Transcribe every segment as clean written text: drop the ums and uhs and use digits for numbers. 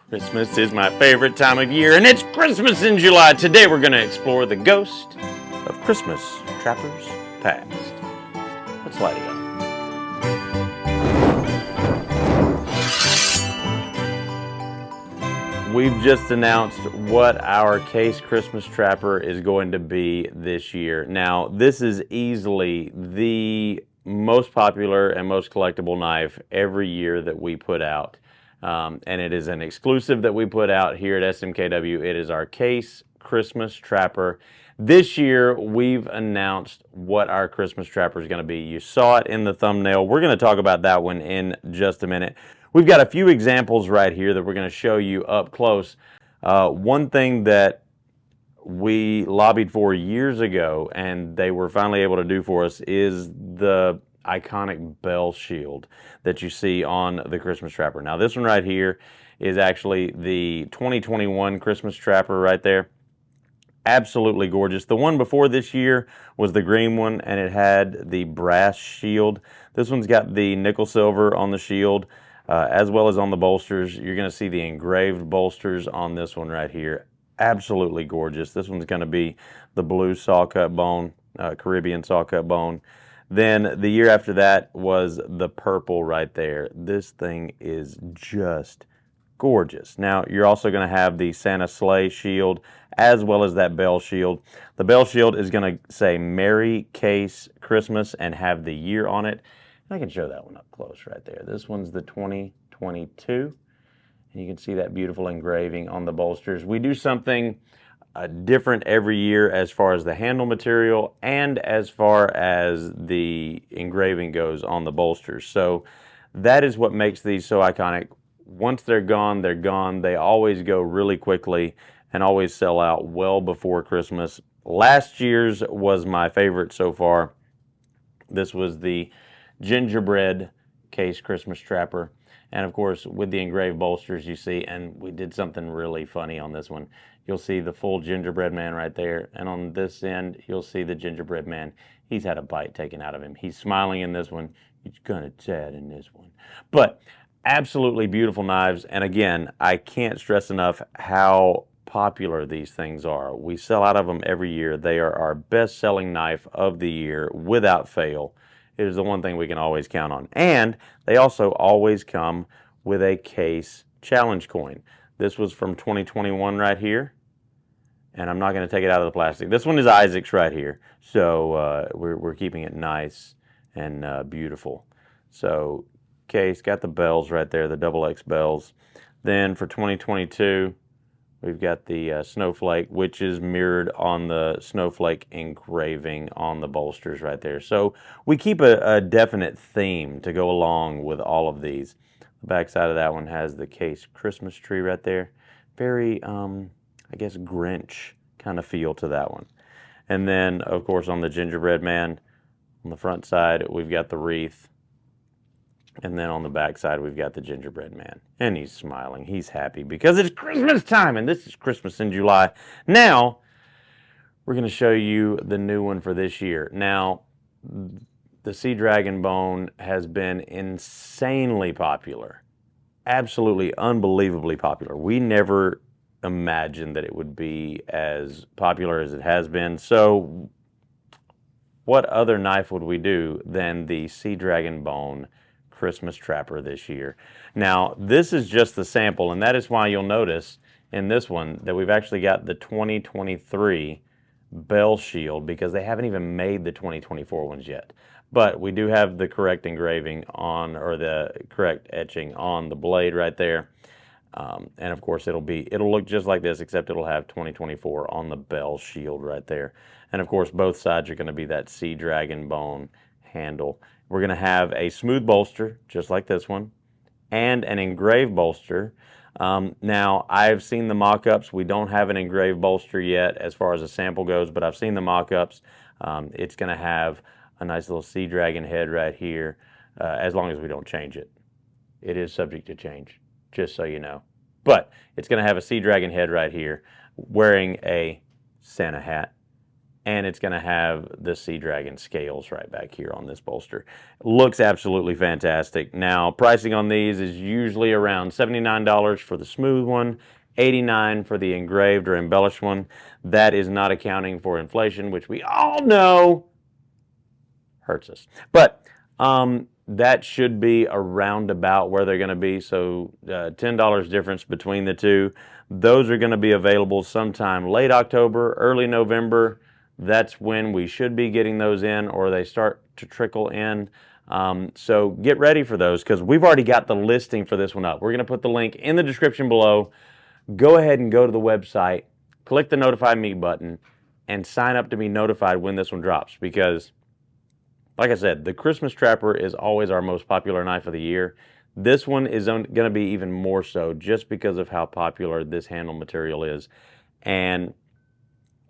Christmas is my favorite time of year, and it's Christmas in July. Today we're going to explore the ghost of Christmas Trapper's past. Let's light it up. We've just announced what our case Christmas Trapper is going to be this year. Now, this is easily the most popular and most collectible knife every year that we put out. And it is an exclusive that we put out here at SMKW. It is our case Christmas Trapper. This year, we've announced what our Christmas Trapper is going to be. You saw it in the thumbnail. We're going to talk about that one in just a minute. We've got a few examples right here that we're going to show you up close. One thing that we lobbied for years ago, and they were finally able to do for us, is the iconic bell shield that you see on the Christmas Trapper. Now, this one right here is actually the 2021 Christmas Trapper right there. Absolutely gorgeous. The one before this year was the green one, and it had the brass shield. This one's got the nickel silver on the shield, as well as on the bolsters. You're going to see the engraved bolsters on this one right here. Absolutely gorgeous. This one's going to be the blue saw cut bone, Caribbean saw cut bone. Then the year after that was the purple right there. This thing is just gorgeous. Now, you're also going to have the Santa sleigh shield as well as that bell shield. The bell shield is going to say Merry Case Christmas and have the year on it. And I can show that one up close right there. This one's the 2022. And you can see that beautiful engraving on the bolsters. We do something different every year as far as the handle material and as far as the engraving goes on the bolsters. So that is what makes these so iconic. Once they're gone, they're gone. They always go really quickly and always sell out well before Christmas. Last year's was my favorite so far. This was the gingerbread case Christmas Trapper. And of course, with the engraved bolsters you see, and we did something really funny on this one. You'll see the full gingerbread man right there. And on this end, you'll see the gingerbread man. He's had a bite taken out of him. He's smiling in this one. He's kind of sad in this one. But absolutely beautiful knives. And again, I can't stress enough how popular these things are. We sell out of them every year. They are our best-selling knife of the year without fail. It is the one thing we can always count on. And they also always come with a case challenge coin. This was from 2021 right here. And I'm not going to take it out of the plastic. This one is Isaac's right here. So we're keeping it nice and beautiful. So case, got the bells right there, the XX bells. Then for 2022, we've got the snowflake, which is mirrored on the snowflake engraving on the bolsters right there. So we keep a definite theme to go along with all of these. The back side of that one has the case Christmas tree right there. Very, I guess, Grinch kind of feel to that one. And then, of course, on the gingerbread man, on the front side, we've got the wreath. And then on the back side, we've got the gingerbread man. And he's smiling. He's happy because it's Christmas time, and this is Christmas in July. Now, we're going to show you the new one for this year. Now, the Sea Dragon Bone has been insanely popular. Absolutely unbelievably popular. We never imagined that it would be as popular as it has been. So, what other knife would we do than the Sea Dragon Bone Christmas Trapper this year? Now, this is just the sample, and that is why you'll notice in this one that we've actually got the 2023 bell shield, because they haven't even made the 2024 ones yet. But we do have the correct engraving on, or the correct etching on the blade right there. And of course, it'll look just like this, except it'll have 2024 on the bell shield right there. And of course, both sides are going to be that Sea Dragon Bone handle. We're going to have a smooth bolster, just like this one, and an engraved bolster. Now, I've seen the mock-ups. We don't have an engraved bolster yet as far as a sample goes, but I've seen the mock-ups. It's going to have a nice little sea dragon head right here, as long as we don't change it. It is subject to change, just so you know. But it's going to have a sea dragon head right here, wearing a Santa hat and it's going to have the Sea Dragon scales right back here on this bolster. Looks absolutely fantastic. Now, pricing on these is usually around $79 for the smooth one, $89 for the engraved or embellished one. That is not accounting for inflation, which we all know hurts us. But that should be around about where they're going to be. So $10 difference between the two. Those are going to be available sometime late October, early November. That's when we should be getting those in, or they start to trickle in. So get ready for those, because we've already got the listing for this one up. We're going to put the link in the description below. Go ahead and go to the website, click the Notify Me button, and sign up to be notified when this one drops, because like I said, the Christmas Trapper is always our most popular knife of the year. This one is going to be even more so, just because of how popular this handle material is. And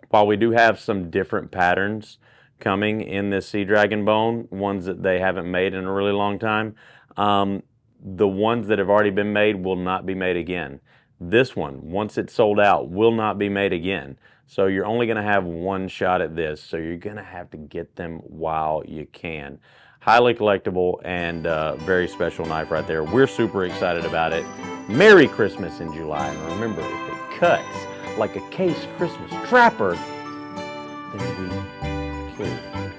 while we do have some different patterns coming in this Sea Dragon bone, ones that they haven't made in a really long time, the ones that have already been made will not be made again. This one, once it's sold out, will not be made again. So you're only going to have one shot at this, so you're going to have to get them while you can. Highly collectible and very special knife right there. We're super excited about it. Merry Christmas in July. And remember, if it cuts like a Case Christmas Trapper, then we kill you.